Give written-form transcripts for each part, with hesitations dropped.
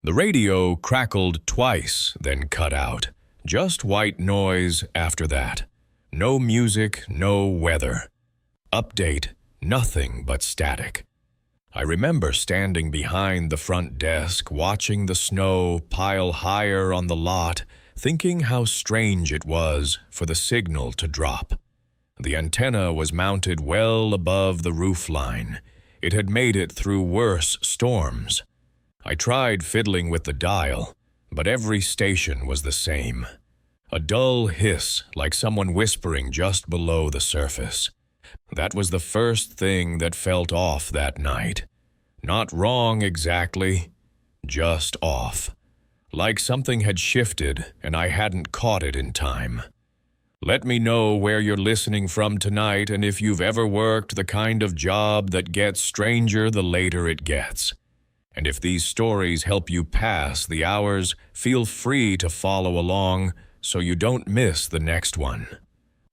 The radio crackled twice, then cut out. Just white noise after that. No music, no weather. Update, nothing but static. I remember standing behind the front desk, watching the snow pile higher on the lot, thinking how strange it was for the signal to drop. The antenna was mounted well above the roof line. It had made it through worse storms. I tried fiddling with the dial, but every station was the same. A dull hiss, like someone whispering just below the surface. That was the first thing that felt off that night. Not wrong exactly, just off. Like something had shifted and I hadn't caught it in time. Let me know where you're listening from tonight and if you've ever worked the kind of job that gets stranger the later it gets. And if these stories help you pass the hours, feel free to follow along so you don't miss the next one.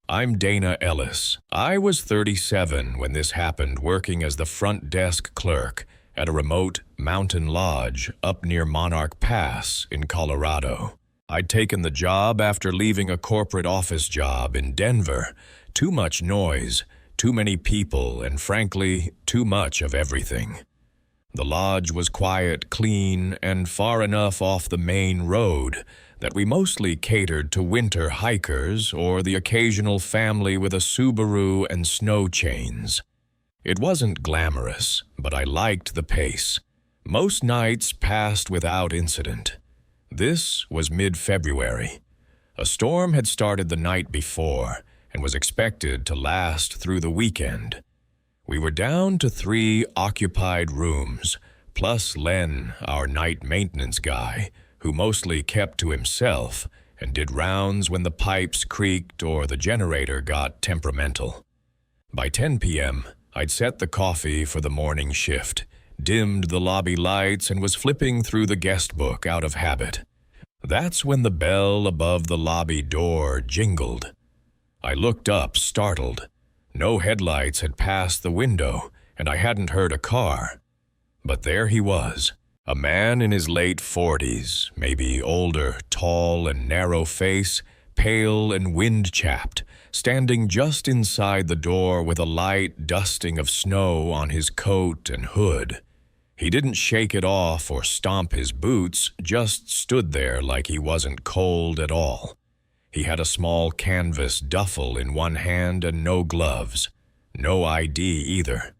I'm Dana Ellis. I was 37 when this happened, working as the front desk clerk at a remote mountain lodge up near Monarch Pass in Colorado. I'd taken the job after leaving a corporate office job in Denver. Too much noise, too many people, and frankly, too much of everything. The lodge was quiet, clean, and far enough off the main road that we mostly catered to winter hikers or the occasional family with a Subaru and snow chains. It wasn't glamorous, but I liked the pace. Most nights passed without incident. This was mid-February. A storm had started the night before and was expected to last through the weekend. We were down to 3 occupied rooms, plus Len, our night maintenance guy, who mostly kept to himself and did rounds when the pipes creaked or the generator got temperamental. By 10 p.m., I'd set the coffee for the morning shift, dimmed the lobby lights, and was flipping through the guest book out of habit. That's when the bell above the lobby door jingled. I looked up, startled. No headlights had passed the window, and I hadn't heard a car. But there he was, a man in his late 40s, maybe older, tall and narrow face, pale and wind-chapped, standing just inside the door with a light dusting of snow on his coat and hood. He didn't shake it off or stomp his boots, just stood there like he wasn't cold at all. He had a small canvas duffel in one hand and no gloves. No ID either.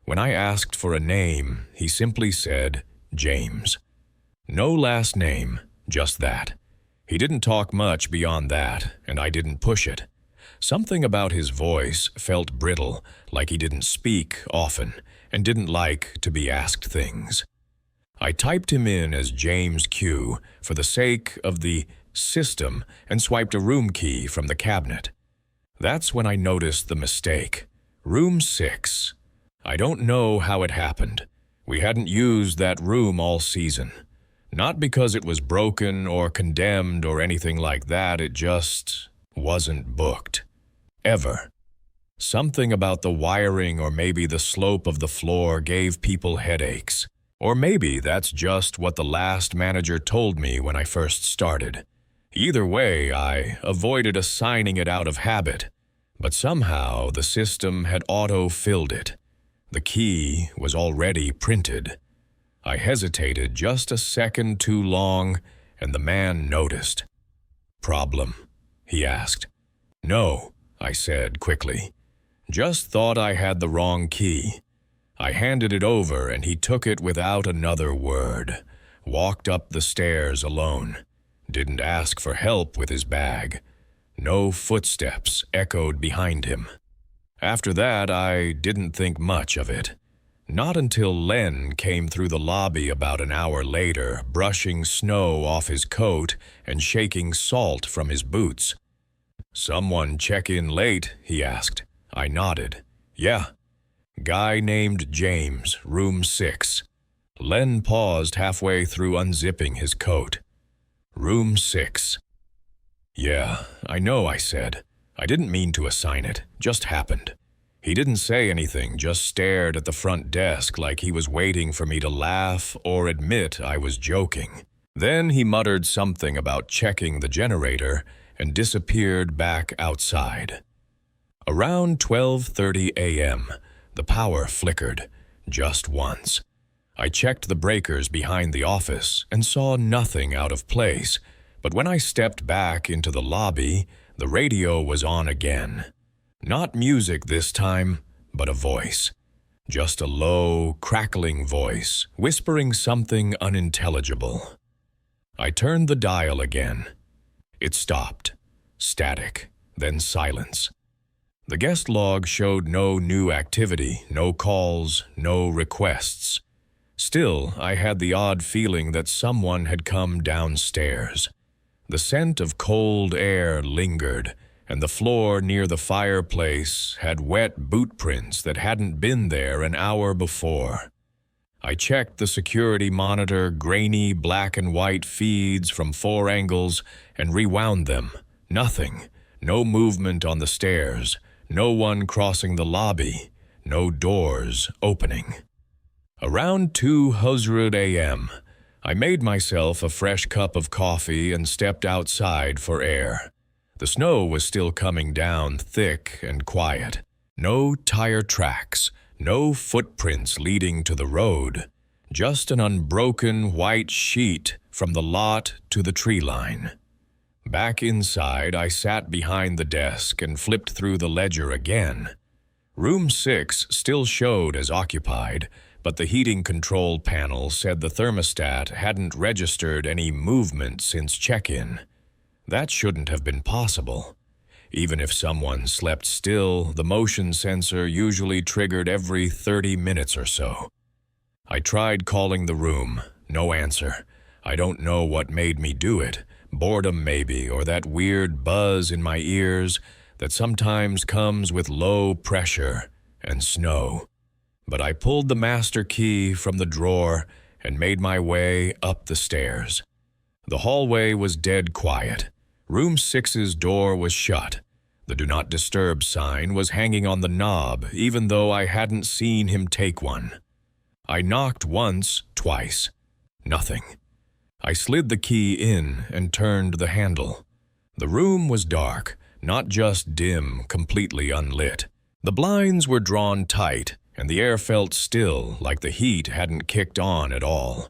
When I asked for a name, he simply said, James. No last name, just that. He didn't talk much beyond that, and I didn't push it. Something about his voice felt brittle, like he didn't speak often, and didn't like to be asked things. I typed him in as James Q for the sake of the system and swiped a room key from the cabinet. That's when I noticed the mistake. Room 6. I don't know how it happened. We hadn't used that room all season. Not because it was broken or condemned or anything like that, it just wasn't booked. Ever. Something about the wiring or maybe the slope of the floor gave people headaches. Or maybe that's just what the last manager told me when I first started. Either way, I avoided assigning it out of habit, but somehow the system had auto-filled it. The key was already printed. I hesitated just a second too long, and the man noticed. "Problem?" he asked. "No," I said quickly. "Just thought I had the wrong key." I handed it over, and he took it without another word. Walked up the stairs alone. Didn't ask for help with his bag. No footsteps echoed behind him. After that, I didn't think much of it. Not until Len came through the lobby about an hour later, brushing snow off his coat and shaking salt from his boots. "Someone check in late?" he asked. I nodded. "Yeah. Guy named James, room 6. Len paused halfway through unzipping his coat. "Room 6. "Yeah, I know," I said. "I didn't mean to assign it. Just happened." He didn't say anything, just stared at the front desk like he was waiting for me to laugh or admit I was joking. Then he muttered something about checking the generator and disappeared back outside. Around 12:30 a.m., the power flickered, just once. I checked the breakers behind the office and saw nothing out of place, but when I stepped back into the lobby, the radio was on again. Not music this time, but a voice. Just a low, crackling voice, whispering something unintelligible. I turned the dial again. It stopped. Static, then silence. The guest log showed no new activity, no calls, no requests. Still, I had the odd feeling that someone had come downstairs. The scent of cold air lingered, and the floor near the fireplace had wet boot prints that hadn't been there an hour before. I checked the security monitor, grainy black and white feeds from 4 angles, and rewound them. Nothing. No movement on the stairs. No one crossing the lobby. No doors opening. Around 2:00 a.m., I made myself a fresh cup of coffee and stepped outside for air. The snow was still coming down thick and quiet. No tire tracks, no footprints leading to the road, just an unbroken white sheet from the lot to the tree line. Back inside, I sat behind the desk and flipped through the ledger again. Room 6 still showed as occupied, but the heating control panel said the thermostat hadn't registered any movement since check-in. That shouldn't have been possible. Even if someone slept still, the motion sensor usually triggered every 30 minutes or so. I tried calling the room. No answer. I don't know what made me do it. Boredom maybe, or that weird buzz in my ears that sometimes comes with low pressure and snow. But I pulled the master key from the drawer and made my way up the stairs. The hallway was dead quiet. Room 6's door was shut. The Do Not Disturb sign was hanging on the knob, even though I hadn't seen him take one. I knocked once, twice. Nothing. I slid the key in and turned the handle. The room was dark, not just dim, completely unlit. The blinds were drawn tight, and the air felt still, like the heat hadn't kicked on at all.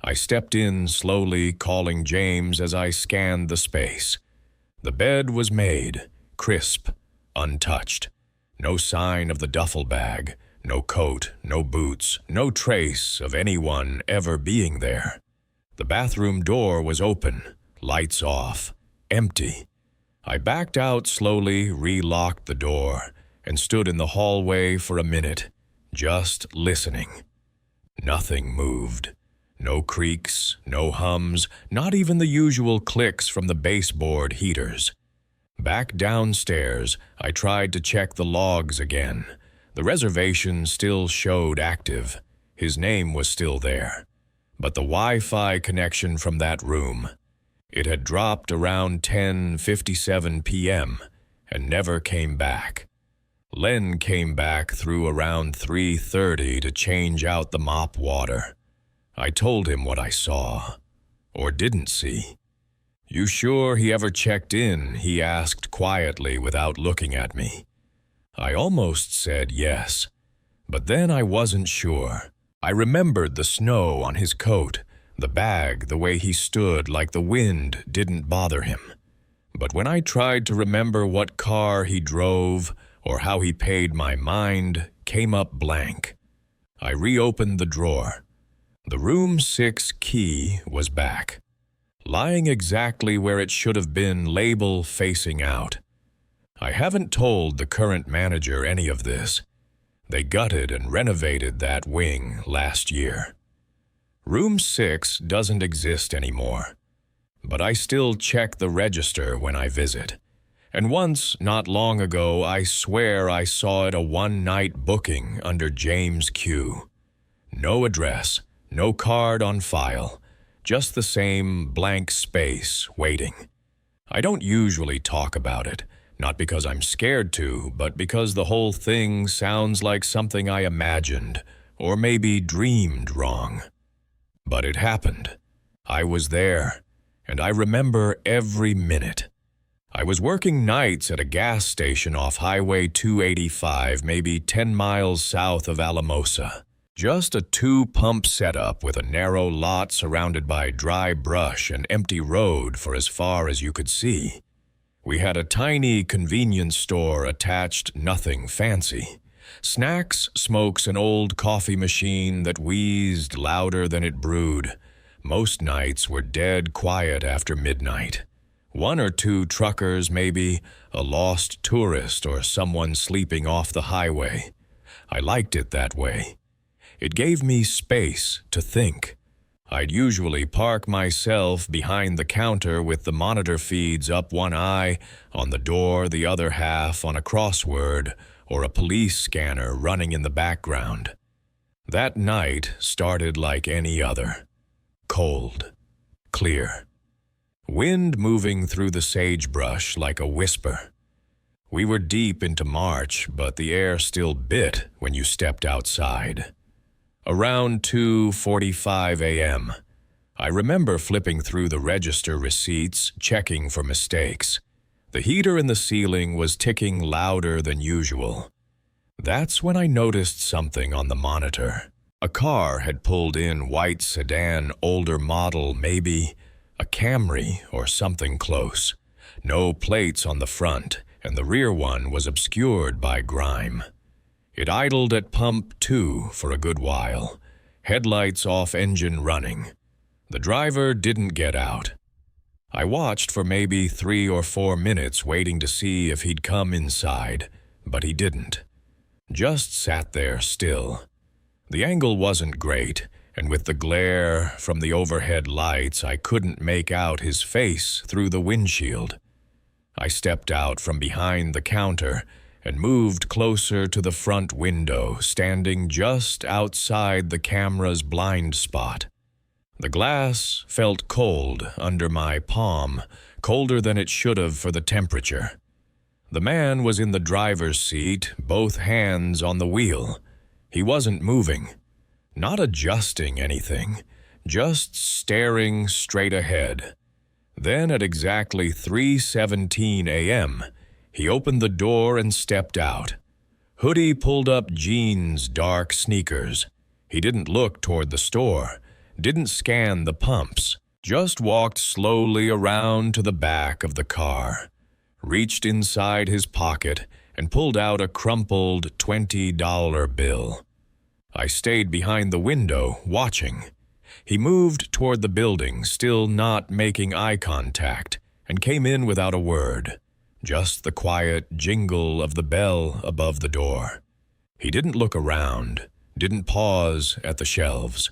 I stepped in slowly, calling James as I scanned the space. The bed was made, crisp, untouched. No sign of the duffel bag, no coat, no boots, no trace of anyone ever being there. The bathroom door was open, lights off, empty. I backed out slowly, re-locked the door, and stood in the hallway for a minute, just listening. Nothing moved. No creaks, no hums, not even the usual clicks from the baseboard heaters. Back downstairs, I tried to check the logs again. The reservation still showed active. His name was still there. But the Wi-Fi connection from that room, it had dropped around 10:57 p.m. and never came back. Len came back through around 3:30 to change out the mop water. I told him what I saw, or didn't see. "You sure he ever checked in?" he asked quietly without looking at me. I almost said yes, but then I wasn't sure. I remembered the snow on his coat, the bag, the way he stood like the wind didn't bother him. But when I tried to remember what car he drove or how he paid, my mind came up blank. I reopened the drawer. The room 6 key was back, lying exactly where it should have been, label facing out. I haven't told the current manager any of this. They gutted and renovated that wing last year. Room 6 doesn't exist anymore, but I still check the register when I visit. And once, not long ago, I swear I saw it a one-night booking under James Q. No address, no card on file, just the same blank space waiting. I don't usually talk about it, Not because I'm scared to, but because the whole thing sounds like something I imagined, or maybe dreamed wrong. But it happened. I was there, and I remember every minute. I was working nights at a gas station off Highway 285, maybe 10 miles south of Alamosa. Just a two-pump setup with a narrow lot surrounded by dry brush and empty road for as far as you could see. We had a tiny convenience store attached, nothing fancy. Snacks, smokes, an old coffee machine that wheezed louder than it brewed. Most nights were dead quiet after midnight. One or two truckers, maybe, a lost tourist or someone sleeping off the highway. I liked it that way. It gave me space to think. I'd usually park myself behind the counter with the monitor feeds up one eye, on the door the other half on a crossword, or a police scanner running in the background. That night started like any other. Cold. Clear. Wind moving through the sagebrush like a whisper. We were deep into March, but the air still bit when you stepped outside. Around 2:45 a.m., I remember flipping through the register receipts, checking for mistakes. The heater in the ceiling was ticking louder than usual. That's when I noticed something on the monitor. A car had pulled in, white sedan, older model, maybe a Camry or something close. No plates on the front, and the rear one was obscured by grime. It idled at pump 2 for a good while, headlights off, engine running. The driver didn't get out. I watched for maybe 3 or 4 minutes waiting to see if he'd come inside, but he didn't. Just sat there still. The angle wasn't great, and with the glare from the overhead lights, I couldn't make out his face through the windshield. I stepped out from behind the counter and moved closer to the front window, standing just outside the camera's blind spot. The glass felt cold under my palm, colder than it should have for the temperature. The man was in the driver's seat, both hands on the wheel. He wasn't moving, not adjusting anything, just staring straight ahead. Then at exactly 3:17 a.m., he opened the door and stepped out. Hoodie pulled up, jeans, dark sneakers. He didn't look toward the store, didn't scan the pumps, just walked slowly around to the back of the car, reached inside his pocket and pulled out a crumpled $20 bill. I stayed behind the window, watching. He moved toward the building, still not making eye contact, and came in without a word. Just the quiet jingle of the bell above the door. He didn't look around, didn't pause at the shelves.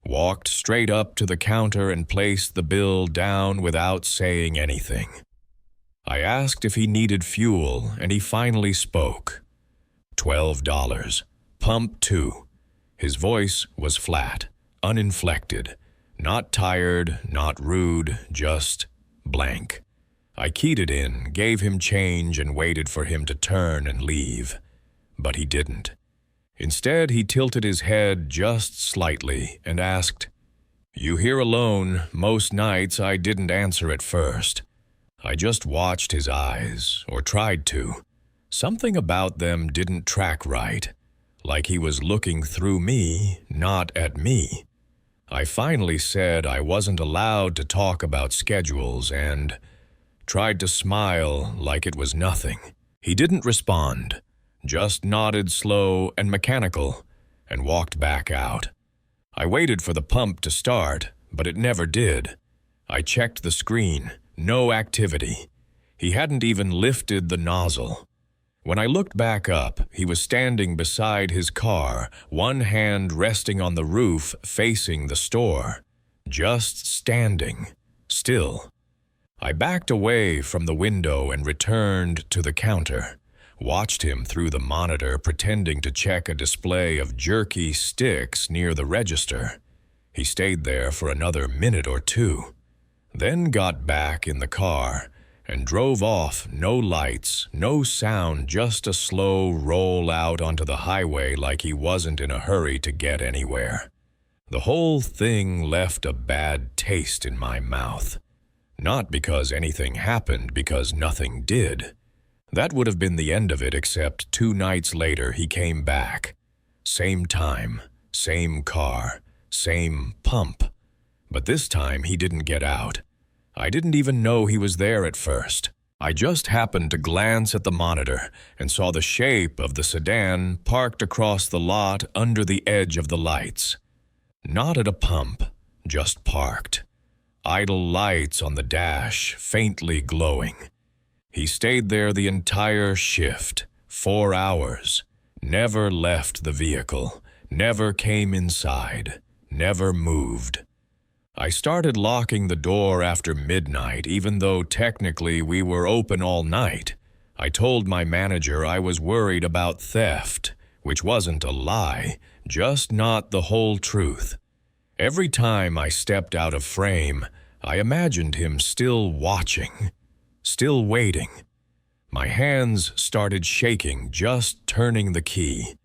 Walked straight up to the counter and placed the bill down without saying anything. I asked if he needed fuel, and he finally spoke. $12. Pump 2. His voice was flat, uninflected, not tired, not rude, just blank. I keyed it in, gave him change, and waited for him to turn and leave. But he didn't. Instead, he tilted his head just slightly and asked, "You here alone?" Most nights I didn't answer at first. I just watched his eyes, or tried to. Something about them didn't track right, like he was looking through me, not at me. I finally said I wasn't allowed to talk about schedules and tried to smile like it was nothing. He didn't respond, just nodded slow and mechanical, and walked back out. I waited for the pump to start, but it never did. I checked the screen, no activity. He hadn't even lifted the nozzle. When I looked back up, he was standing beside his car, one hand resting on the roof facing the store. Just standing, still. I backed away from the window and returned to the counter. Watched him through the monitor pretending to check a display of jerky sticks near the register. He stayed there for another minute or two, then got back in the car and drove off, no lights, no sound, just a slow roll out onto the highway like he wasn't in a hurry to get anywhere. The whole thing left a bad taste in my mouth. Not because anything happened, because nothing did. That would have been the end of it, except 2 nights later he came back. Same time, same car, same pump. But this time he didn't get out. I didn't even know he was there at first. I just happened to glance at the monitor and saw the shape of the sedan parked across the lot under the edge of the lights. Not at a pump, just parked. Idle lights on the dash, faintly glowing. He stayed there the entire shift, 4 hours. Never left the vehicle, never came inside, never moved. I started locking the door after midnight, even though technically we were open all night. I told my manager I was worried about theft, which wasn't a lie, just not the whole truth. Every time I stepped out of frame, I imagined him still watching, still waiting. My hands started shaking just turning the key.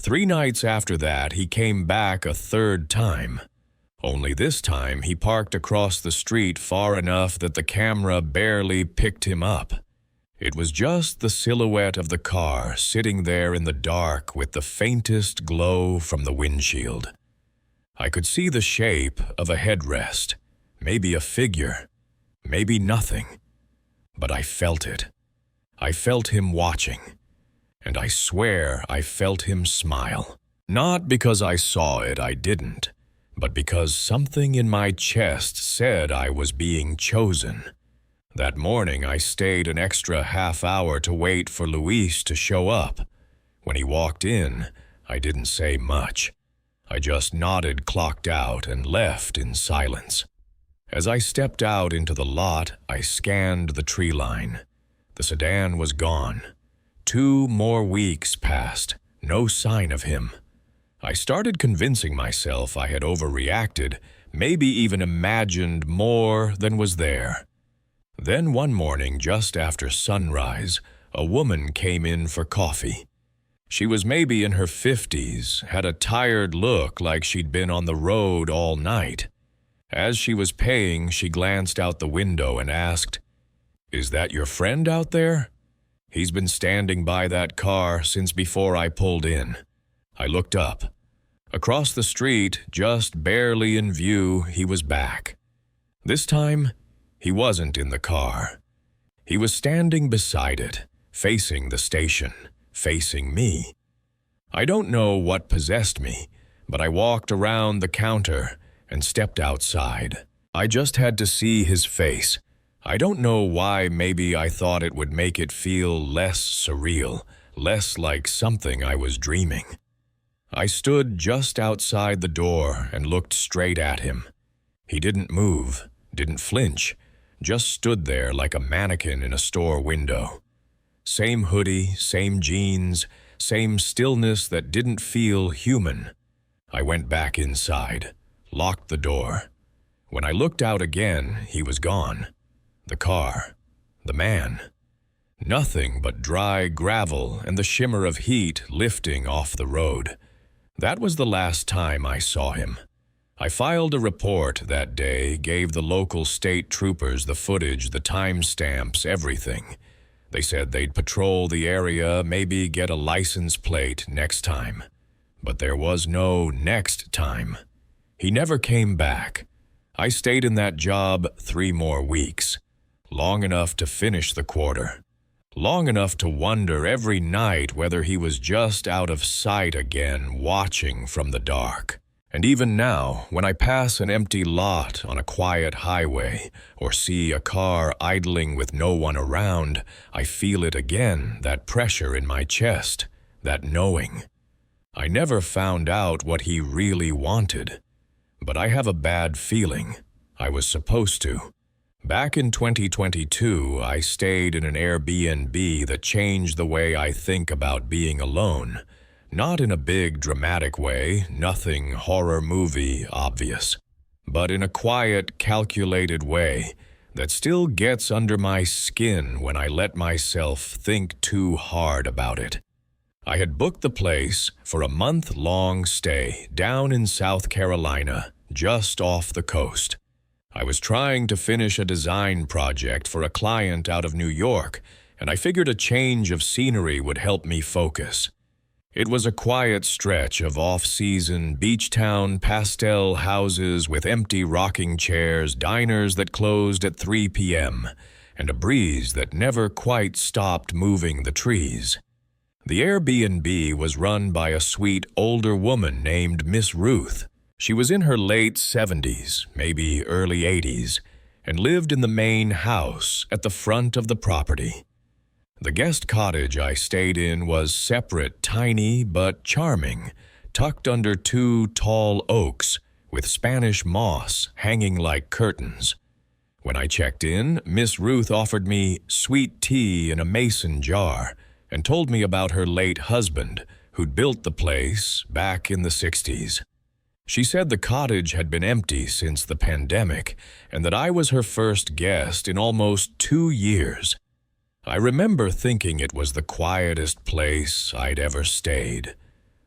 3 nights after that, he came back a 3rd time. Only this time, he parked across the street far enough that the camera barely picked him up. It was just the silhouette of the car sitting there in the dark with the faintest glow from the windshield. I could see the shape of a headrest, maybe a figure, maybe nothing. But I felt it. I felt him watching. And I swear I felt him smile. Not because I saw it, I didn't. But because something in my chest said I was being chosen. That morning I stayed an extra half hour to wait for Luis to show up. When he walked in, I didn't say much. I just nodded, clocked out, and left in silence. As I stepped out into the lot, I scanned the tree line. The sedan was gone. 2 more weeks passed, no sign of him. I started convincing myself I had overreacted, maybe even imagined more than was there. Then one morning, just after sunrise, a woman came in for coffee. She was maybe in her 50s, had a tired look like she'd been on the road all night. As she was paying, she glanced out the window and asked, "Is that your friend out there? He's been standing by that car since before I pulled in." I looked up. Across the street, just barely in view, he was back. This time, he wasn't in the car. He was standing beside it, facing the station, facing me. I don't know what possessed me, but I walked around the counter and stepped outside. I just had to see his face. I don't know why, maybe I thought it would make it feel less surreal, less like something I was dreaming. I stood just outside the door and looked straight at him. He didn't move, didn't flinch, just stood there like a mannequin in a store window. Same hoodie, same jeans, same stillness that didn't feel human. I went back inside, locked the door. When I looked out again, he was gone. The car, the man. Nothing but dry gravel and the shimmer of heat lifting off the road. That was the last time I saw him. I filed a report that day, gave the local state troopers the footage, the timestamps, everything. They said they'd patrol the area, maybe get a license plate next time. But there was no next time. He never came back. I stayed in that job 3 more weeks. Long enough to finish the quarter. Long enough to wonder every night whether he was just out of sight again, watching from the dark. And even now, when I pass an empty lot on a quiet highway or see a car idling with no one around, I feel it again, that pressure in my chest, that knowing. I never found out what he really wanted, but I have a bad feeling. I was supposed to. Back in 2022, I stayed in an Airbnb that changed the way I think about being alone. Not in a big, dramatic way, nothing horror movie obvious. But in a quiet, calculated way, that still gets under my skin when I let myself think too hard about it. I had booked the place for a month-long stay down in South Carolina, just off the coast. I was trying to finish a design project for a client out of New York, and I figured a change of scenery would help me focus. It was a quiet stretch of off-season beach town pastel houses with empty rocking chairs, diners that closed at 3 p.m., and a breeze that never quite stopped moving the trees. The Airbnb was run by a sweet older woman named Miss Ruth. She was in her late 70s, maybe early 80s, and lived in the main house at the front of the property. The guest cottage I stayed in was separate, tiny, but charming, tucked under 2 tall oaks with Spanish moss hanging like curtains. When I checked in, Miss Ruth offered me sweet tea in a mason jar and told me about her late husband, who'd built the place back in the 60s. She said the cottage had been empty since the pandemic and that I was her first guest in almost 2 years. I remember thinking it was the quietest place I'd ever stayed.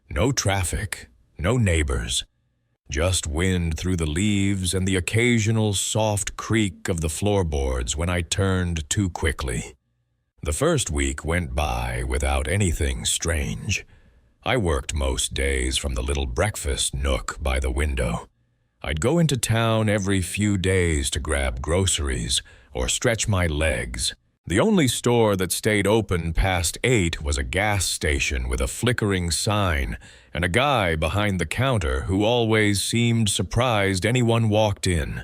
No traffic, no neighbors, just wind through the leaves and the occasional soft creak of the floorboards when I turned too quickly. The first week went by without anything strange. I worked most days from the little breakfast nook by the window. I'd go into town every few days to grab groceries or stretch my legs. The only store that stayed open past 8 was a gas station with a flickering sign and a guy behind the counter who always seemed surprised anyone walked in.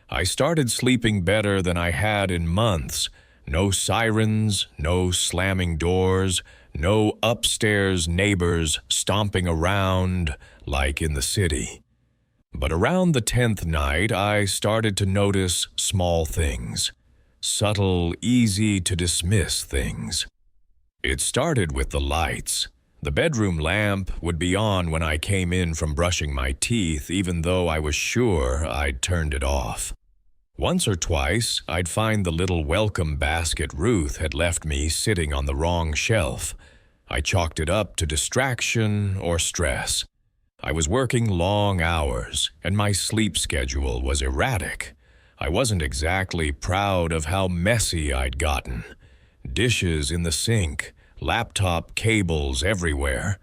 I started sleeping better than I had in months. No sirens, no slamming doors, no upstairs neighbors stomping around like in the city. But around the 10th night, I started to notice small things. Subtle, easy-to-dismiss things. It started with the lights. The bedroom lamp would be on when I came in from brushing my teeth, even though I was sure I'd turned it off. Once or twice, I'd find the little welcome basket Ruth had left me sitting on the wrong shelf. I chalked it up to distraction or stress. I was working long hours, and my sleep schedule was erratic. I wasn't exactly proud of how messy I'd gotten. Dishes in the sink, laptop cables everywhere.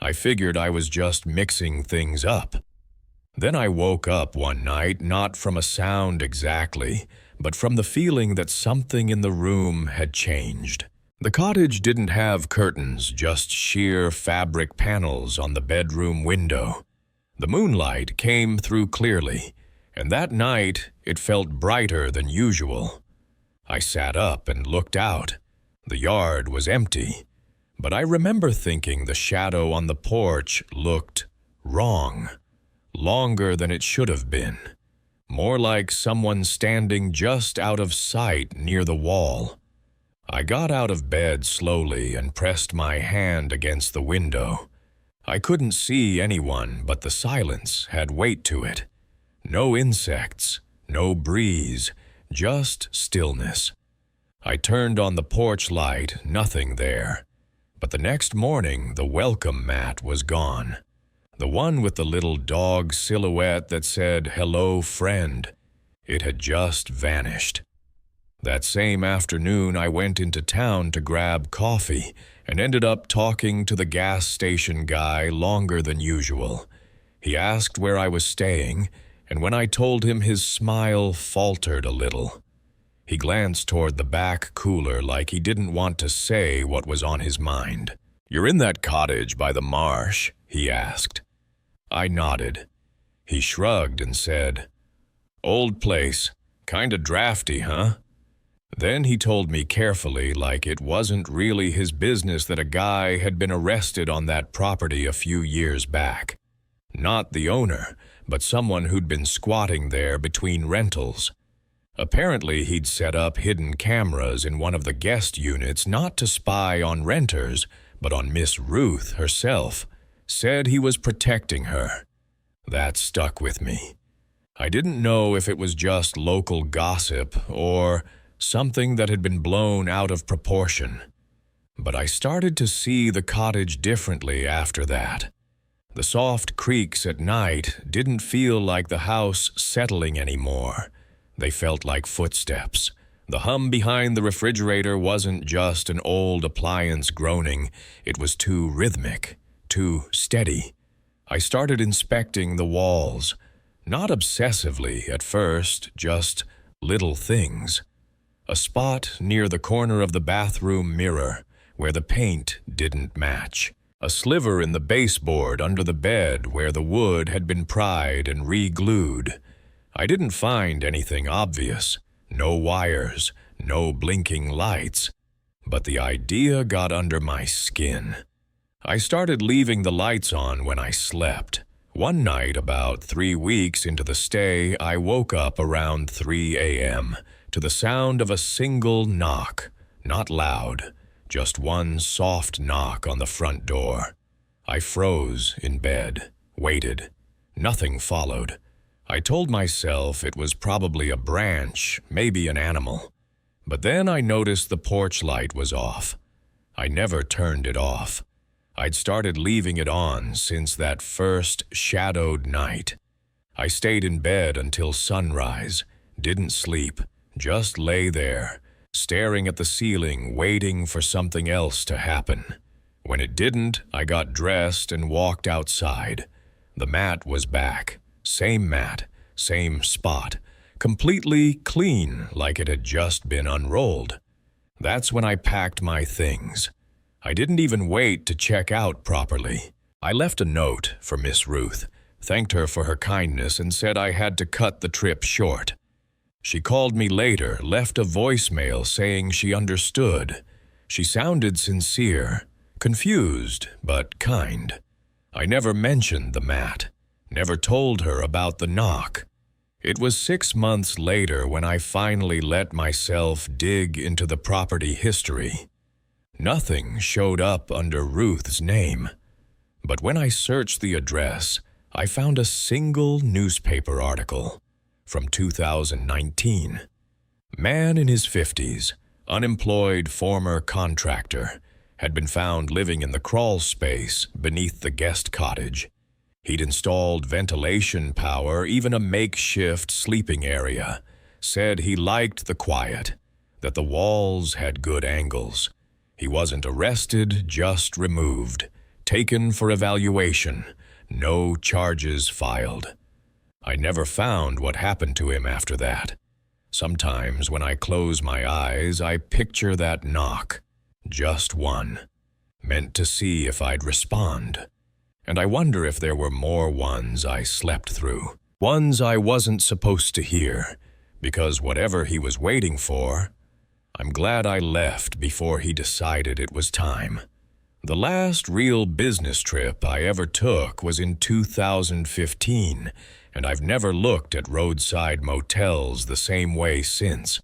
I figured I was just mixing things up. Then I woke up one night, not from a sound exactly, but from the feeling that something in the room had changed. The cottage didn't have curtains, just sheer fabric panels on the bedroom window. The moonlight came through clearly, and that night it felt brighter than usual. I sat up and looked out. The yard was empty, but I remember thinking the shadow on the porch looked wrong, longer than it should have been, more like someone standing just out of sight near the wall. I got out of bed slowly and pressed my hand against the window. I couldn't see anyone, but the silence had weight to it. No insects, no breeze, just stillness. I turned on the porch light, nothing there. But the next morning, the welcome mat was gone. The one with the little dog silhouette that said, "Hello, friend." It had just vanished. That same afternoon, I went into town to grab coffee and ended up talking to the gas station guy longer than usual. He asked where I was staying, and when I told him, his smile faltered a little. He glanced toward the back cooler like he didn't want to say what was on his mind. "You're in that cottage by the marsh?" he asked. I nodded. He shrugged and said, "Old place, kinda drafty, huh?" Then he told me carefully, like it wasn't really his business, that a guy had been arrested on that property a few years back. Not the owner, but someone who'd been squatting there between rentals. Apparently, he'd set up hidden cameras in one of the guest units not to spy on renters, but on Miss Ruth herself. Said he was protecting her. That stuck with me. I didn't know if it was just local gossip or something that had been blown out of proportion. But I started to see the cottage differently after that. The soft creaks at night didn't feel like the house settling anymore. They felt like footsteps. The hum behind the refrigerator wasn't just an old appliance groaning. It was too rhythmic, too steady. I started inspecting the walls. Not obsessively at first, just little things. A spot near the corner of the bathroom mirror where the paint didn't match. A sliver in the baseboard under the bed where the wood had been pried and re-glued. I didn't find anything obvious. No wires, no blinking lights. But the idea got under my skin. I started leaving the lights on when I slept. One night, about 3 weeks into the stay, I woke up around 3 a.m. to the sound of a single knock. Not loud, just one soft knock on the front door. I froze in bed, waited. Nothing followed. I told myself it was probably a branch, maybe an animal. But then I noticed the porch light was off. I never turned it off. I'd started leaving it on since that first shadowed night. I stayed in bed until sunrise, didn't sleep, just lay there, staring at the ceiling, waiting for something else to happen. When it didn't, I got dressed and walked outside. The mat was back, same mat, same spot, completely clean like it had just been unrolled. That's when I packed my things. I didn't even wait to check out properly. I left a note for Miss Ruth, thanked her for her kindness, and said I had to cut the trip short. She called me later, left a voicemail saying she understood. She sounded sincere, confused, but kind. I never mentioned the mat, never told her about the knock. It was 6 months later when I finally let myself dig into the property history. Nothing showed up under Ruth's name. But when I searched the address, I found a single newspaper article from 2019. Man in his 50s, unemployed former contractor, had been found living in the crawl space beneath the guest cottage. He'd installed ventilation power, even a makeshift sleeping area. Said he liked the quiet, that the walls had good angles. He wasn't arrested, just removed, taken for evaluation, no charges filed. I never found what happened to him after that. Sometimes when I close my eyes, I picture that knock, just one, meant to see if I'd respond. And I wonder if there were more ones I slept through, ones I wasn't supposed to hear, because whatever he was waiting for, I'm glad I left before he decided it was time. The last real business trip I ever took was in 2015, and I've never looked at roadside motels the same way since.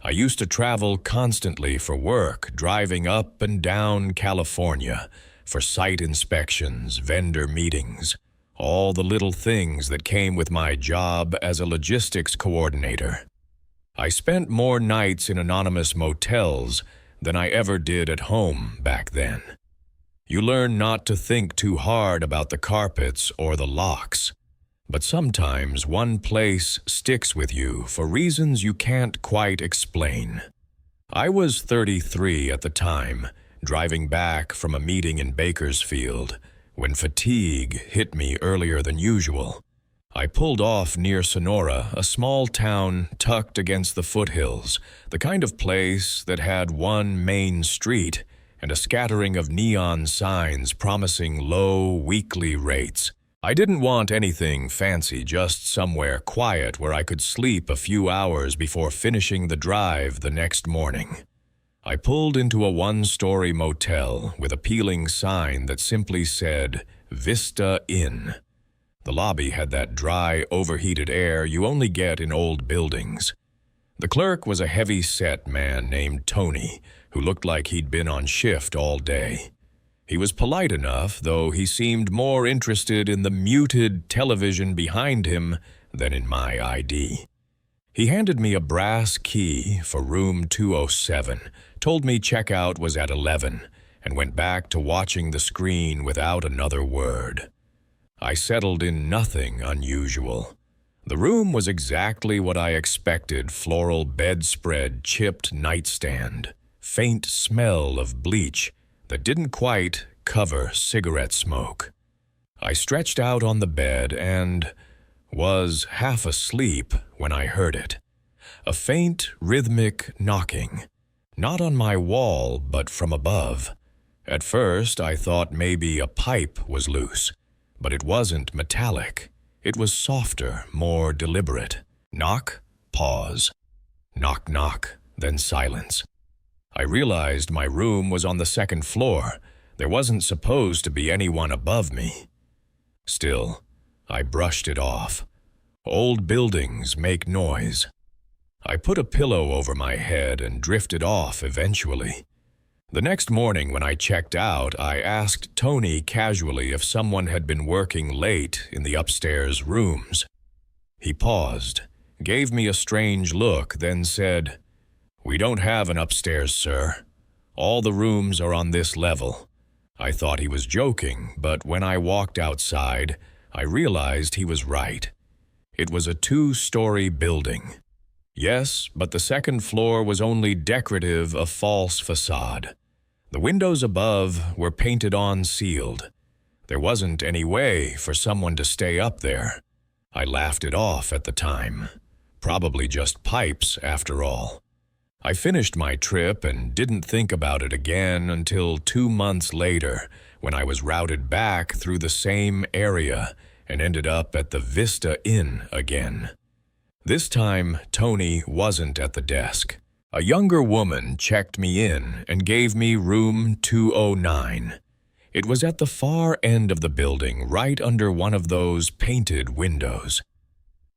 I used to travel constantly for work, driving up and down California for site inspections, vendor meetings, all the little things that came with my job as a logistics coordinator. I spent more nights in anonymous motels than I ever did at home back then. You learn not to think too hard about the carpets or the locks, but sometimes one place sticks with you for reasons you can't quite explain. I was 33 at the time, driving back from a meeting in Bakersfield, when fatigue hit me earlier than usual. I pulled off near Sonora, a small town tucked against the foothills, the kind of place that had one main street and a scattering of neon signs promising low weekly rates. I didn't want anything fancy, just somewhere quiet where I could sleep a few hours before finishing the drive the next morning. I pulled into a one-story motel with a peeling sign that simply said, Vista Inn. The lobby had that dry, overheated air you only get in old buildings. The clerk was a heavy-set man named Tony, who looked like he'd been on shift all day. He was polite enough, though he seemed more interested in the muted television behind him than in my ID. He handed me a brass key for room 207, told me checkout was at 11, and went back to watching the screen without another word. I settled in nothing unusual. The room was exactly what I expected: floral bedspread, chipped nightstand, faint smell of bleach that didn't quite cover cigarette smoke. I stretched out on the bed and was half asleep when I heard it. A faint, rhythmic knocking, not on my wall, but from above. At first, I thought maybe a pipe was loose, but it wasn't metallic. It was softer, more deliberate. Knock, pause. Knock, knock, then silence. I realized my room was on the second floor. There wasn't supposed to be anyone above me. Still, I brushed it off. Old buildings make noise. I put a pillow over my head and drifted off eventually. The next morning when I checked out, I asked Tony casually if someone had been working late in the upstairs rooms. He paused, gave me a strange look, then said, "We don't have an upstairs, sir. All the rooms are on this level." I thought he was joking, but when I walked outside, I realized he was right. It was a 2-story building. Yes, but the second floor was only decorative, a false facade. The windows above were painted on sealed. There wasn't any way for someone to stay up there. I laughed it off at the time. Probably just pipes, after all. I finished my trip and didn't think about it again until 2 months later, when I was routed back through the same area and ended up at the Vista Inn again. This time, Tony wasn't at the desk. A younger woman checked me in and gave me room 209. It was at the far end of the building, right under one of those painted windows.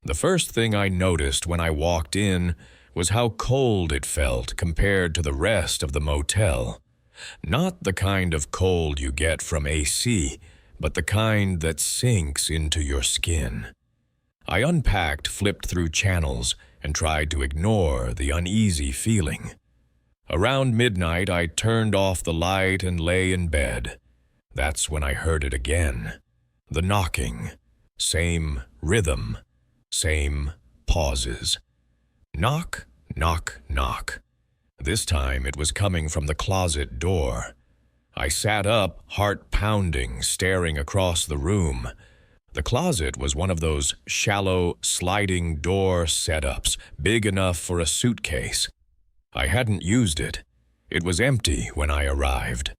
The first thing I noticed when I walked in was how cold it felt compared to the rest of the motel. Not the kind of cold you get from AC, but the kind that sinks into your skin. I unpacked, flipped through channels, and tried to ignore the uneasy feeling. Around midnight, I turned off the light and lay in bed. That's when I heard it again. The knocking. Same rhythm. Same pauses. Knock, knock, knock. This time it was coming from the closet door. I sat up, heart pounding, staring across the room. The closet was one of those shallow, sliding door setups, big enough for a suitcase. I hadn't used it. It was empty when I arrived.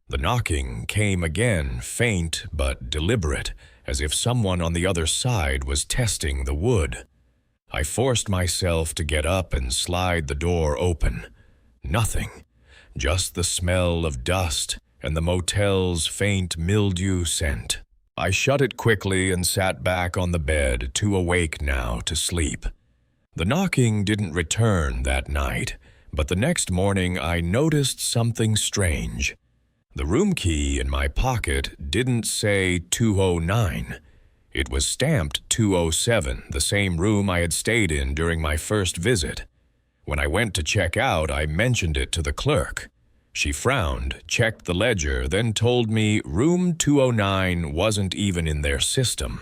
The knocking came again, faint but deliberate, as if someone on the other side was testing the wood. I forced myself to get up and slide the door open. Nothing. Just the smell of dust and the motel's faint mildew scent. I shut it quickly and sat back on the bed, too awake now to sleep. The knocking didn't return that night, but the next morning I noticed something strange. The room key in my pocket didn't say 209. It was stamped 207, the same room I had stayed in during my first visit. When I went to check out, I mentioned it to the clerk. She frowned, checked the ledger, then told me room 209 wasn't even in their system.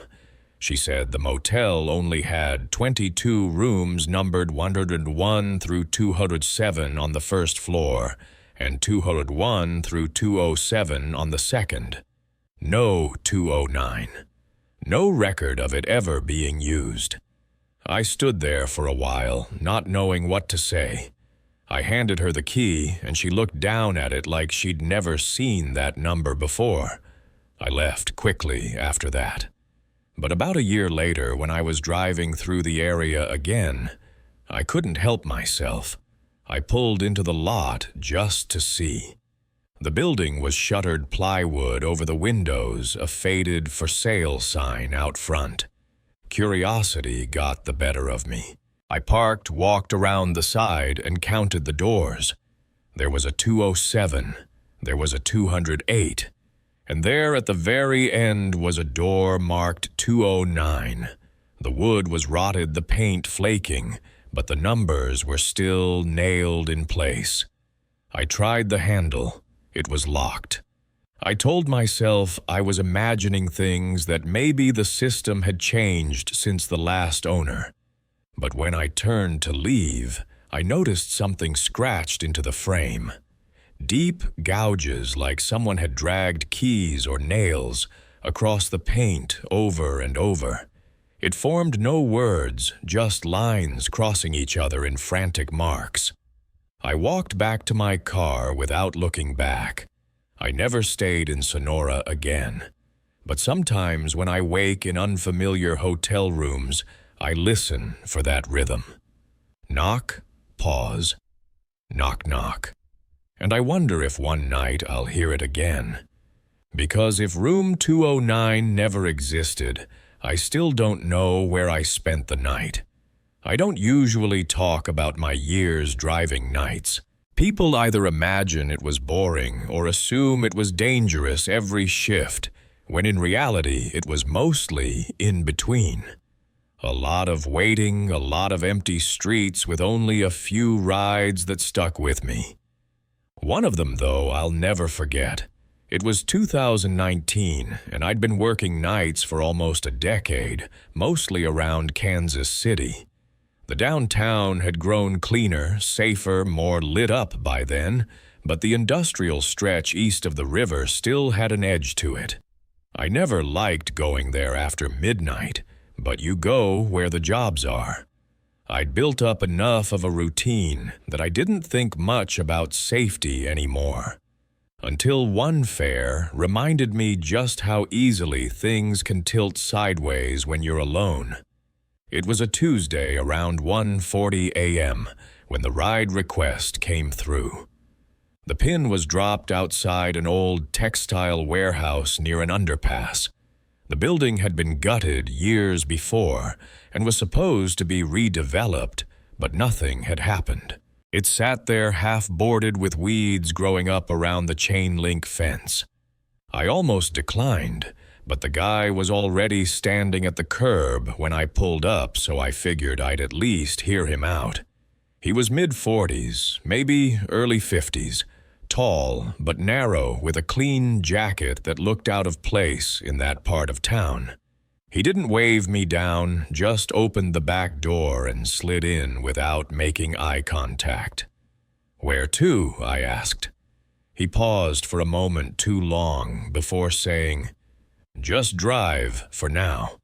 She said the motel only had 22 rooms numbered 101 through 207 on the first floor, and 201 through 207 on the second. No 209. No record of it ever being used. I stood there for a while, not knowing what to say. I handed her the key, and she looked down at it like she'd never seen that number before. I left quickly after that. But about a year later, when I was driving through the area again, I couldn't help myself. I pulled into the lot just to see. The building was shuttered plywood over the windows, a faded for sale sign out front. Curiosity got the better of me. I parked, walked around the side, and counted the doors. There was a 207, there was a 208, and there at the very end was a door marked 209. The wood was rotted, the paint flaking, but the numbers were still nailed in place. I tried the handle. It was locked. I told myself I was imagining things, that maybe the system had changed since the last owner. But when I turned to leave, I noticed something scratched into the frame. Deep gouges, like someone had dragged keys or nails across the paint over and over. It formed no words, just lines crossing each other in frantic marks. I walked back to my car without looking back. I never stayed in Sonora again. But sometimes when I wake in unfamiliar hotel rooms, I listen for that rhythm. Knock, pause, knock, knock. And I wonder if one night I'll hear it again. Because if room 209 never existed, I still don't know where I spent the night. I don't usually talk about my years driving nights. People either imagine it was boring or assume it was dangerous every shift, when in reality it was mostly in between. A lot of waiting, a lot of empty streets with only a few rides that stuck with me. One of them, though, I'll never forget. It was 2019, and I'd been working nights for almost a decade, mostly around Kansas City. The downtown had grown cleaner, safer, more lit up by then, but the industrial stretch east of the river still had an edge to it. I never liked going there after midnight, but you go where the jobs are. I'd built up enough of a routine that I didn't think much about safety anymore. Until one fare reminded me just how easily things can tilt sideways when you're alone. It was a Tuesday around 1:40 a.m. when the ride request came through. The pin was dropped outside an old textile warehouse near an underpass. The building had been gutted years before and was supposed to be redeveloped, but nothing had happened. It sat there half-boarded with weeds growing up around the chain-link fence. I almost declined, but the guy was already standing at the curb when I pulled up, so I figured I'd at least hear him out. He was mid-40s, maybe early 50s, tall but narrow with a clean jacket that looked out of place in that part of town. He didn't wave me down, just opened the back door and slid in without making eye contact. "Where to?" I asked. He paused for a moment too long before saying, "Just drive for now."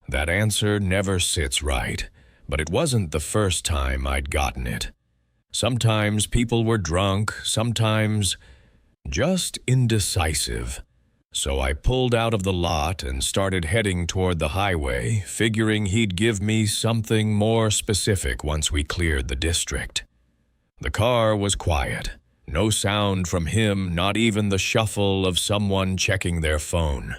That answer never sits right, but it wasn't the first time I'd gotten it. Sometimes people were drunk, sometimes just indecisive. So I pulled out of the lot and started heading toward the highway, figuring he'd give me something more specific once we cleared the district. The car was quiet. No sound from him, not even the shuffle of someone checking their phone.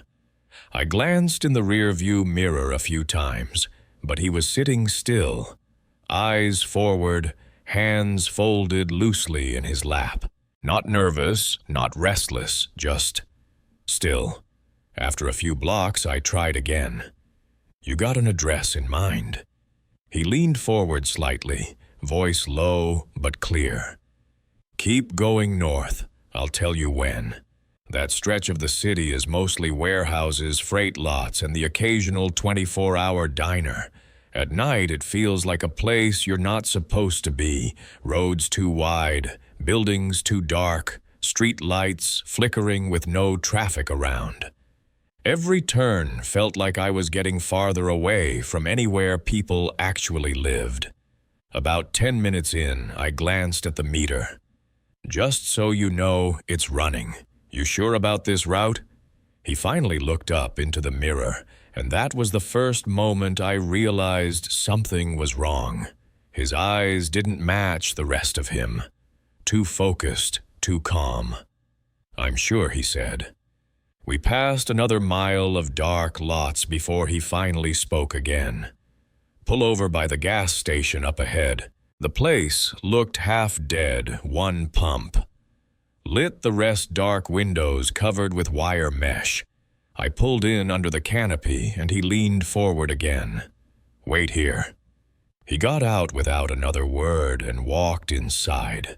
I glanced in the rearview mirror a few times, but he was sitting still, eyes forward, hands folded loosely in his lap. Not nervous, not restless, just still. After a few blocks, I tried again. "You got an address in mind?" He leaned forward slightly, voice low but clear. "Keep going north. I'll tell you when. That stretch of the city is mostly warehouses, freight lots, and the occasional 24-hour diner. At night, it feels like a place you're not supposed to be. Roads too wide, buildings too dark, street lights flickering with no traffic around. Every turn felt like I was getting farther away from anywhere people actually lived. About 10 minutes in, I glanced at the meter. "Just so you know, it's running. You sure about this route?" He finally looked up into the mirror, and that was the first moment I realized something was wrong. His eyes didn't match the rest of him. Too focused, too calm. "I'm sure," he said. We passed another mile of dark lots before he finally spoke again. "Pull over by the gas station up ahead." The place looked half dead, one pump. Lit, the rest dark windows covered with wire mesh. I pulled in under the canopy and he leaned forward again. Wait here." He got out without another word and walked inside.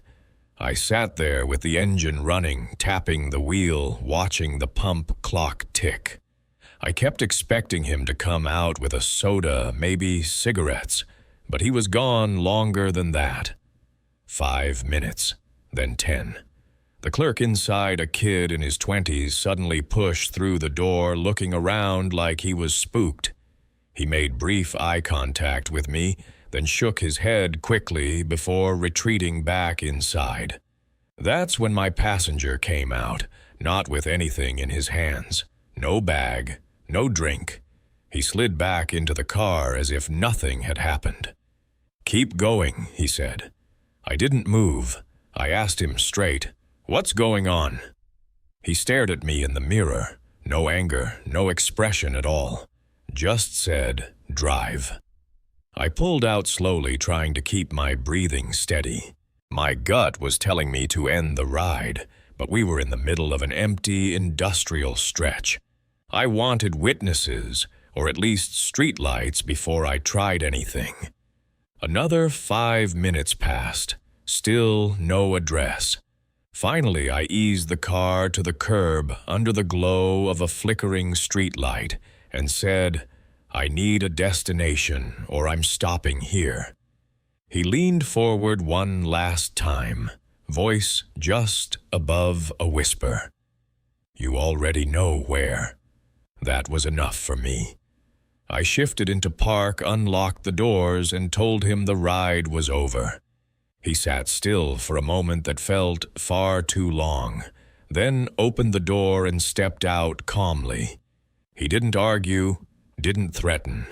I sat there with the engine running, tapping the wheel, watching the pump clock tick. I kept expecting him to come out with a soda, maybe cigarettes, but he was gone longer than that. 5 minutes, then 10. The clerk inside, a kid in his 20s, suddenly pushed through the door, looking around like he was spooked. He made brief eye contact with me, then shook his head quickly before retreating back inside. That's when my passenger came out, not with anything in his hands. No bag, no drink. He slid back into the car as if nothing had happened. "Keep going," he said. I didn't move. I asked him straight, "What's going on?" He stared at me in the mirror. No anger, no expression at all. Just said, "Drive." I pulled out slowly, trying to keep my breathing steady. My gut was telling me to end the ride, but we were in the middle of an empty industrial stretch. I wanted witnesses, or at least streetlights, before I tried anything. Another 5 minutes passed. Still no address. Finally, I eased the car to the curb under the glow of a flickering streetlight and said, "I need a destination, or I'm stopping here." He leaned forward one last time, voice just above a whisper. "You already know where." That was enough for me. I shifted into park, unlocked the doors, and told him the ride was over. He sat still for a moment that felt far too long, then opened the door and stepped out calmly. He didn't argue, didn't threaten.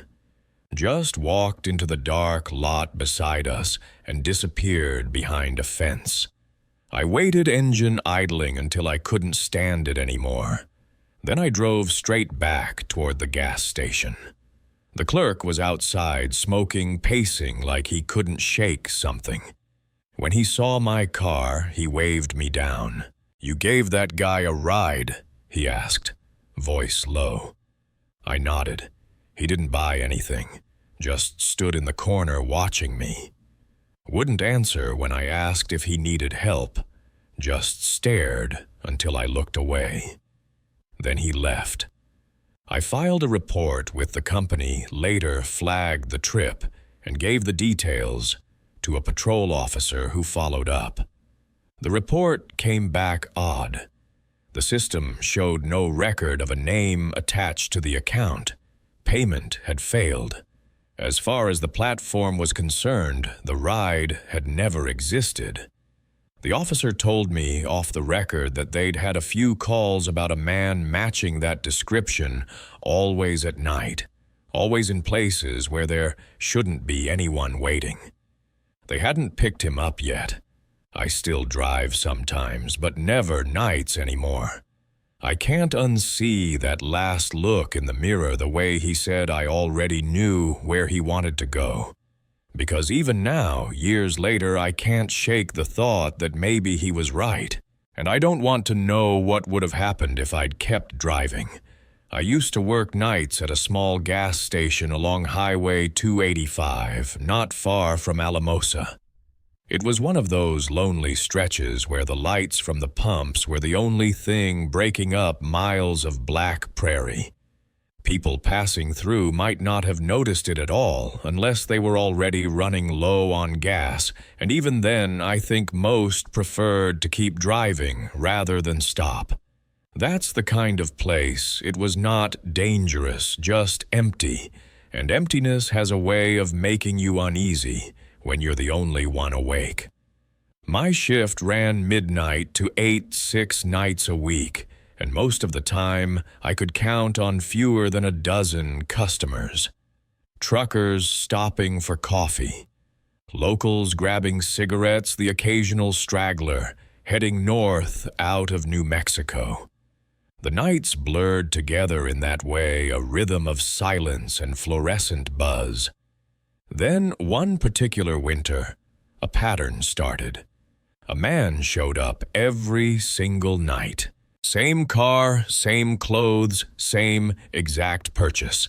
Just walked into the dark lot beside us and disappeared behind a fence. I waited, engine idling, until I couldn't stand it anymore. Then I drove straight back toward the gas station. The clerk was outside, smoking, pacing like he couldn't shake something. When he saw my car, he waved me down. "You gave that guy a ride?" he asked, voice low. I nodded. He didn't buy anything, just stood in the corner watching me. Wouldn't answer when I asked if he needed help, just stared until I looked away. Then he left. I filed a report with the company, later flagged the trip, and gave the details to a patrol officer who followed up. The report came back odd. The system showed no record of a name attached to the account. Payment had failed. As far as the platform was concerned, the ride had never existed. The officer told me off the record that they'd had a few calls about a man matching that description, always at night, always in places where there shouldn't be anyone waiting. They hadn't picked him up yet. I still drive sometimes, but never nights anymore. I can't unsee that last look in the mirror, the way he said I already knew where he wanted to go. Because even now, years later, I can't shake the thought that maybe he was right. And I don't want to know what would have happened if I'd kept driving. I used to work nights at a small gas station along Highway 285, not far from Alamosa. It was one of those lonely stretches where the lights from the pumps were the only thing breaking up miles of black prairie. People passing through might not have noticed it at all unless they were already running low on gas, and even then I think most preferred to keep driving rather than stop. That's the kind of place. It was not dangerous, just empty, and emptiness has a way of making you uneasy when you're the only one awake. My shift ran midnight to 8, 6 nights a week, and most of the time I could count on fewer than a dozen customers. Truckers stopping for coffee, locals grabbing cigarettes, the occasional straggler heading north out of New Mexico. The nights blurred together in that way, a rhythm of silence and fluorescent buzz. Then, one particular winter, a pattern started. A man showed up every single night. Same car, same clothes, same exact purchase.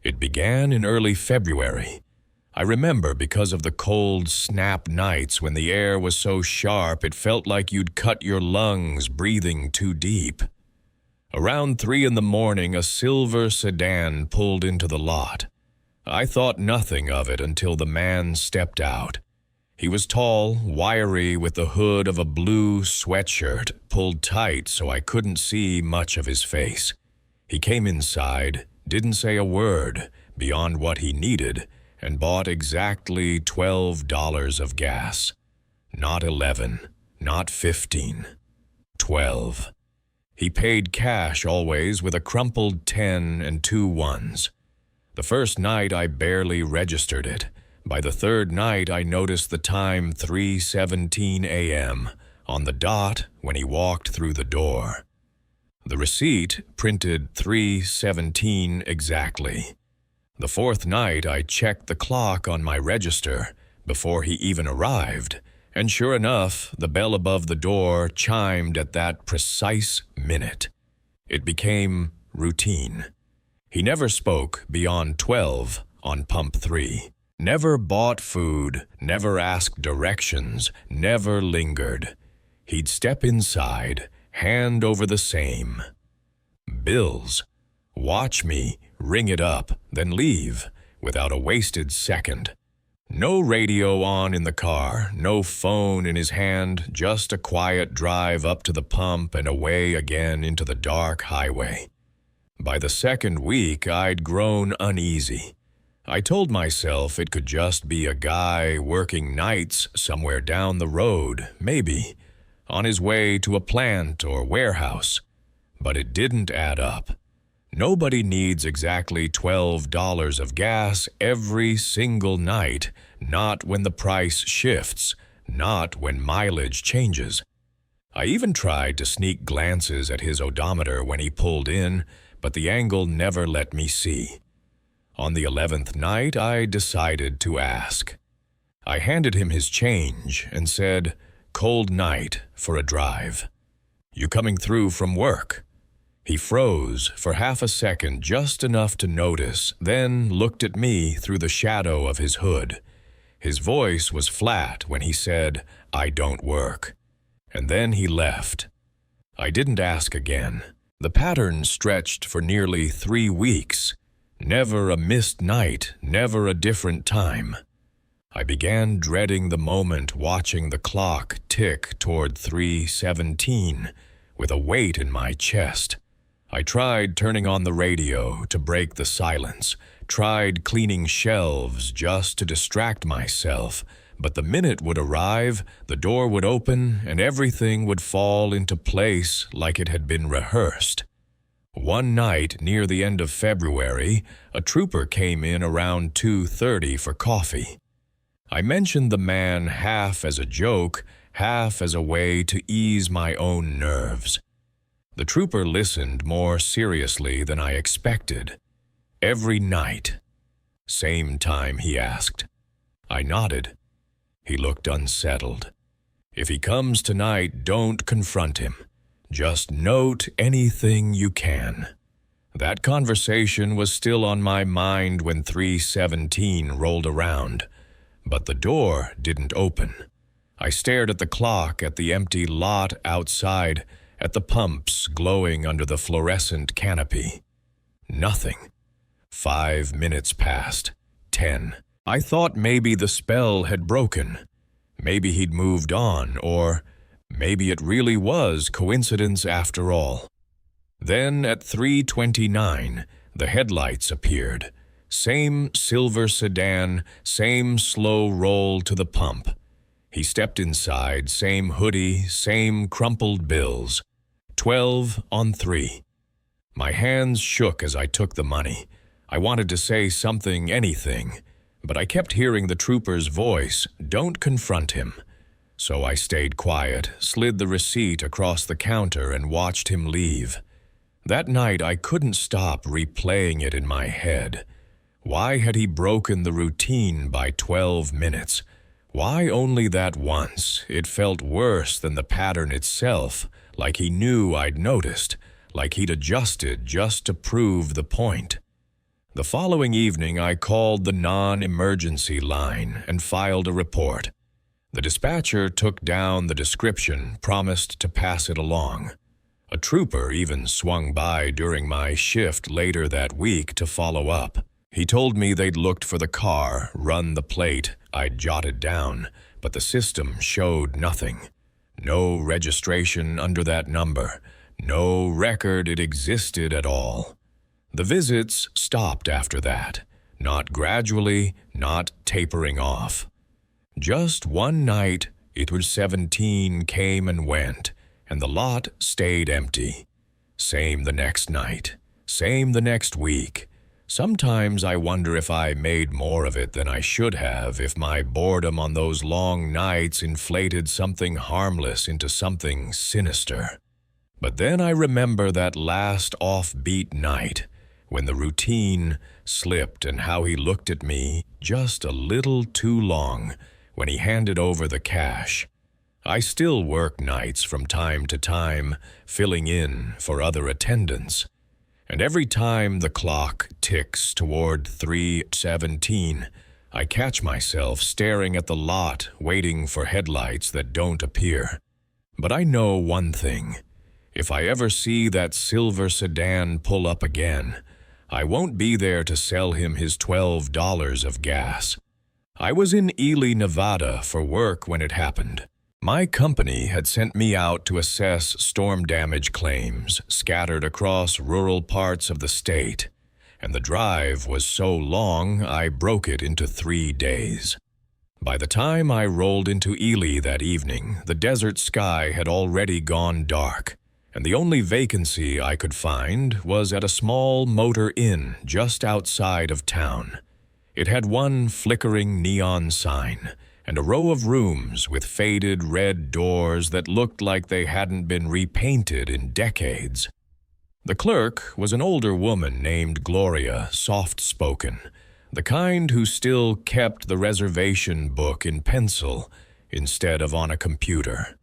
It began in early February. I remember because of the cold snap nights when the air was so sharp it felt like you'd cut your lungs breathing too deep. Around 3 in the morning, a silver sedan pulled into the lot. I thought nothing of it until the man stepped out. He was tall, wiry, with the hood of a blue sweatshirt pulled tight so I couldn't see much of his face. He came inside, didn't say a word beyond what he needed, and bought exactly $12 of gas. Not 11, not 15, 12. He paid cash always with a crumpled 10 and 2 ones. The first night I barely registered it. By the third night I noticed the time 3:17 a.m. on the dot when he walked through the door. The receipt printed 3:17 exactly. The fourth night I checked the clock on my register before he even arrived, and sure enough, the bell above the door chimed at that precise minute. It became routine. He never spoke beyond 12 on pump 3. Never bought food, never asked directions, never lingered. He'd step inside, hand over the same. Bills. Watch me, ring it up, then leave, without a wasted second. No radio on in the car, no phone in his hand, just a quiet drive up to the pump and away again into the dark highway. By the second week, I'd grown uneasy. I told myself it could just be a guy working nights somewhere down the road, maybe, on his way to a plant or warehouse. But it didn't add up. Nobody needs exactly $12 of gas every single night, not when the price shifts, not when mileage changes. I even tried to sneak glances at his odometer when he pulled in, but the angle never let me see. On the 11th night, I decided to ask. I handed him his change and said, "Cold night for a drive. You coming through from work?" He froze for half a second, just enough to notice, then looked at me through the shadow of his hood. His voice was flat when he said, "I don't work." And then he left. I didn't ask again. The pattern stretched for nearly 3 weeks. Never a missed night, never a different time. I began dreading the moment watching the clock tick toward 3:17 with a weight in my chest. I tried turning on the radio to break the silence, tried cleaning shelves just to distract myself, but the minute would arrive, the door would open, and everything would fall into place like it had been rehearsed. One night, near the end of February, a trooper came in around 2:30 for coffee. I mentioned the man half as a joke, half as a way to ease my own nerves. The trooper listened more seriously than I expected. "Every night." "Same time?" he asked. I nodded. He looked unsettled. "If he comes tonight, don't confront him. Just note anything you can." That conversation was still on my mind when 3:17 rolled around, but the door didn't open. I stared at the clock, at the empty lot outside, at the pumps glowing under the fluorescent canopy. Nothing. 5 minutes passed. 10. I thought maybe the spell had broken. Maybe he'd moved on, or maybe it really was coincidence after all. Then at 3:29, the headlights appeared. Same silver sedan, same slow roll to the pump. He stepped inside, same hoodie, same crumpled bills. 12 on 3. My hands shook as I took the money. I wanted to say something, anything, but I kept hearing the trooper's voice, "Don't confront him." So I stayed quiet, slid the receipt across the counter, and watched him leave. That night I couldn't stop replaying it in my head. Why had he broken the routine by 12 minutes? Why only that once? It felt worse than the pattern itself, like he knew I'd noticed, like he'd adjusted just to prove the point. The following evening, I called the non-emergency line and filed a report. The dispatcher took down the description, promised to pass it along. A trooper even swung by during my shift later that week to follow up. He told me they'd looked for the car, run the plate I'd jotted down, but the system showed nothing. No registration under that number, no record it existed at all. The visits stopped after that, not gradually, not tapering off. Just one night, it was 17 came and went, and the lot stayed empty. Same the next night, same the next week. Sometimes I wonder if I made more of it than I should have, if my boredom on those long nights inflated something harmless into something sinister. But then I remember that last offbeat night, when the routine slipped, and how he looked at me just a little too long when he handed over the cash. I still work nights from time to time, filling in for other attendants. And every time the clock ticks toward 3:17, I catch myself staring at the lot, waiting for headlights that don't appear. But I know one thing. If I ever see that silver sedan pull up again, I won't be there to sell him his $12 of gas. I was in Ely, Nevada for work when it happened. My company had sent me out to assess storm damage claims scattered across rural parts of the state, and the drive was so long I broke it into 3 days. By the time I rolled into Ely that evening, the desert sky had already gone dark, and the only vacancy I could find was at a small motor inn just outside of town. It had one flickering neon sign and a row of rooms with faded red doors that looked like they hadn't been repainted in decades. The clerk was an older woman named Gloria, soft-spoken, the kind who still kept the reservation book in pencil instead of on a computer.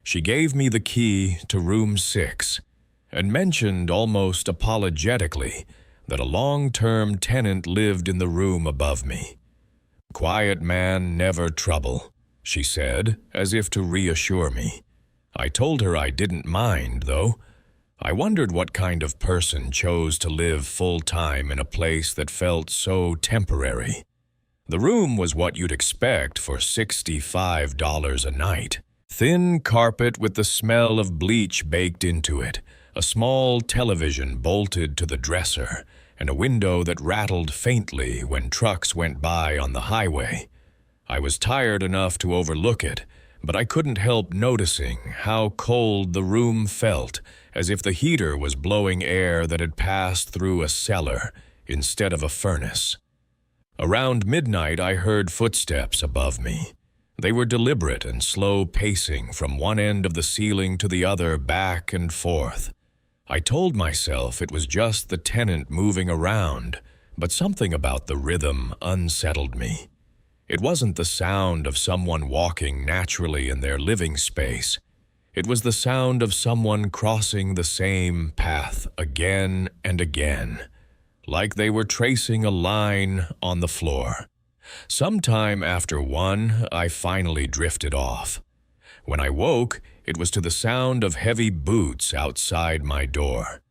She gave me the key to room 6 and mentioned almost apologetically that a long-term tenant lived in the room above me. "Quiet man, never trouble," she said, as if to reassure me. I told her I didn't mind, though. I wondered what kind of person chose to live full-time in a place that felt so temporary. The room was what you'd expect for $65 a night. Thin carpet with the smell of bleach baked into it, a small television bolted to the dresser, and a window that rattled faintly when trucks went by on the highway. I was tired enough to overlook it, but I couldn't help noticing how cold the room felt, as if the heater was blowing air that had passed through a cellar instead of a furnace. Around midnight, I heard footsteps above me. They were deliberate and slow pacing from one end of the ceiling to the other, back and forth. I told myself it was just the tenant moving around, but something about the rhythm unsettled me. It wasn't the sound of someone walking naturally in their living space. It was the sound of someone crossing the same path again and again, like they were tracing a line on the floor. Sometime after 1, I finally drifted off. When I woke, it was to the sound of heavy boots outside my door.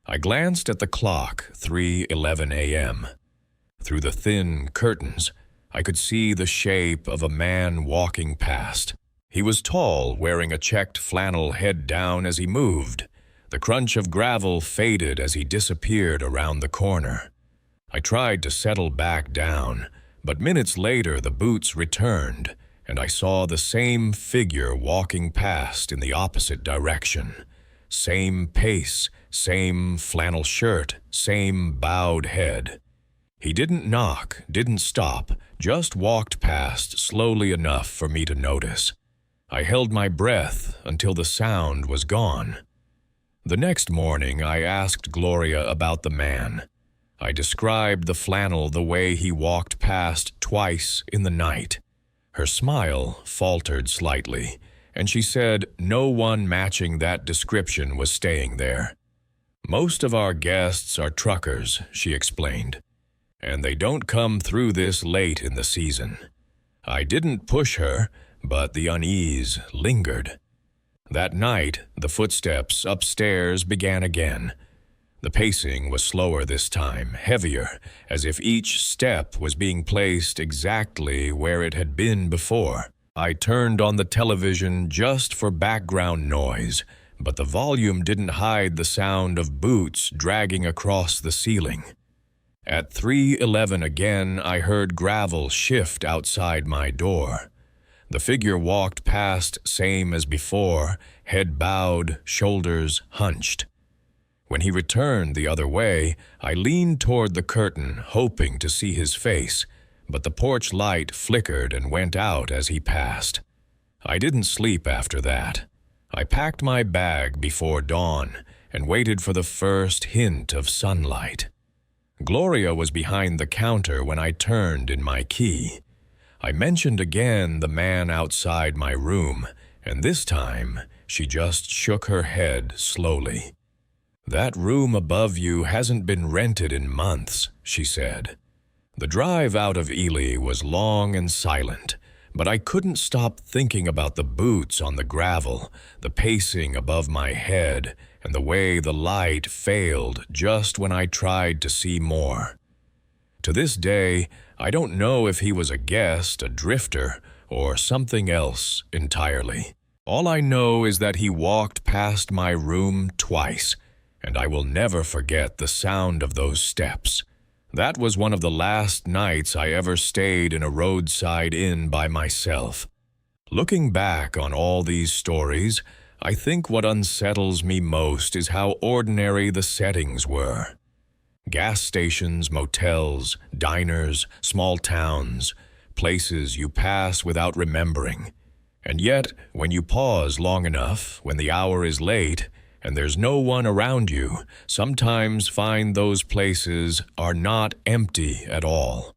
I glanced at the clock, 3:11 a.m. Through the thin curtains, I could see the shape of a man walking past. He was tall, wearing a checked flannel head down as he moved. The crunch of gravel faded as he disappeared around the corner. I tried to settle back down, but minutes later the boots returned, and I saw the same figure walking past in the opposite direction. Same pace, same flannel shirt, same bowed head. He didn't knock, didn't stop, just walked past slowly enough for me to notice. I held my breath until the sound was gone. The next morning, I asked Gloria about the man. I described the flannel the way he walked past twice in the night. Her smile faltered slightly, and she said no one matching that description was staying there. "Most of our guests are truckers," she explained. and they don't come through this late in the season. I didn't push her, but the unease lingered. That night, the footsteps upstairs began again. The pacing was slower this time, heavier, as if each step was being placed exactly where it had been before. I turned on the television just for background noise, but the volume didn't hide the sound of boots dragging across the ceiling. At 3:11 again, I heard gravel shift outside my door. The figure walked past same as before, head bowed, shoulders hunched. When he returned the other way, I leaned toward the curtain, hoping to see his face, but the porch light flickered and went out as he passed. I didn't sleep after that. I packed my bag before dawn and waited for the first hint of sunlight. Gloria was behind the counter when I turned in my key. I mentioned again the man outside my room, and this time she just shook her head slowly. "That room above you hasn't been rented in months," she said. The drive out of Ely was long and silent, but I couldn't stop thinking about the boots on the gravel, the pacing above my head, and the way the light failed just when I tried to see more. To this day, I don't know if he was a guest, a drifter, or something else entirely. All I know is that he walked past my room twice, and I will never forget the sound of those steps. That was one of the last nights I ever stayed in a roadside inn by myself. Looking back on all these stories, I think what unsettles me most is how ordinary the settings were. Gas stations, motels, diners, small towns, places you pass without remembering. And yet, when you pause long enough, when the hour is late, and there's no one around you, sometimes find those places are not empty at all.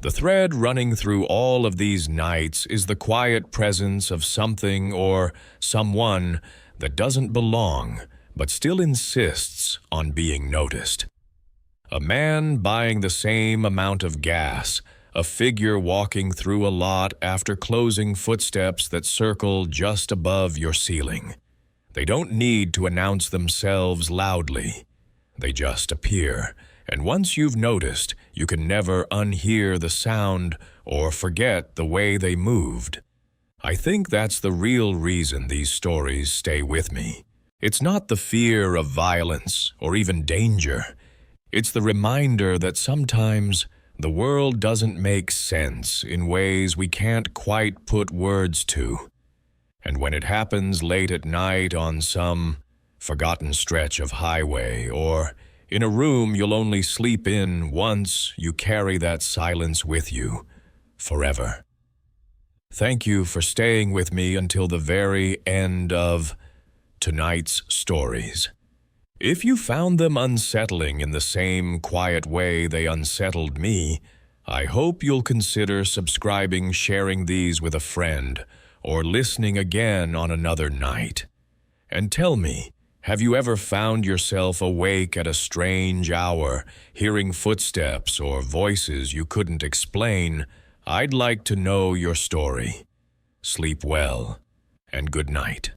The thread running through all of these nights is the quiet presence of something or someone that doesn't belong, but still insists on being noticed. A man buying the same amount of gas, a figure walking through a lot after closing footsteps that circle just above your ceiling. They don't need to announce themselves loudly. They just appear, and once you've noticed, you can never unhear the sound or forget the way they moved. I think that's the real reason these stories stay with me. It's not the fear of violence or even danger. It's the reminder that sometimes the world doesn't make sense in ways we can't quite put words to. And when it happens late at night on some forgotten stretch of highway or in a room you'll only sleep in once, you carry that silence with you forever. Thank you for staying with me until the very end of tonight's stories. If you found them unsettling in the same quiet way they unsettled me, I hope you'll consider subscribing, sharing these with a friend, or listening again on another night. And tell me, have you ever found yourself awake at a strange hour, hearing footsteps or voices you couldn't explain? I'd like to know your story. Sleep well, and good night.